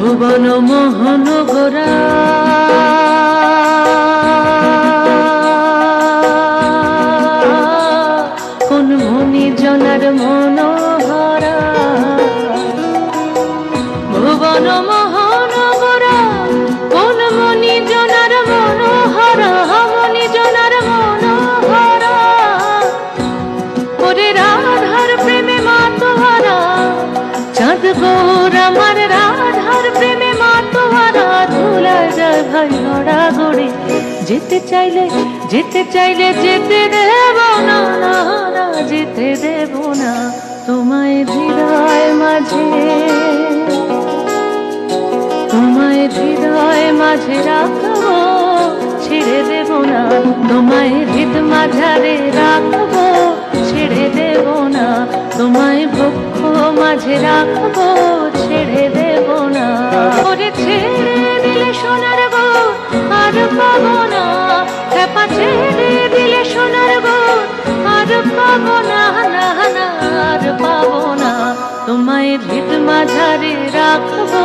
ভুবন মোহন গোরা কোন মনি জনার মনোহরা ভুবন মোহন গোরা কোন মনি জনার মনোহরা মনি জনার মনোহরা ওরে রাধার প্রেমে মাতোহারা চাঁদ গৌর আমার রাধার প্রেমে মাতোহারা ধুলা যায় ভাই গড়া গড়ি যেতে চাইলে যেতে দেব না না না যেতে দেব না তোমায় হৃদয় মাঝে তোমায় হৃদয় মাঝে রাখবো ছেড়ে দেব না তোমায় হৃদ মাঝারে রাখবো ছেড়ে দেব না তোমায় বক্ষ মাঝে রাখবো ছেড়ে দেব না ওরে ছেড়ে দিলে সোনার গো আর পাবো না খেপা ছেড়ে দিলে সোনার গো আর পাবো না না না আর পাবো না তোমায় হৃদ মাঝারে রাখবো।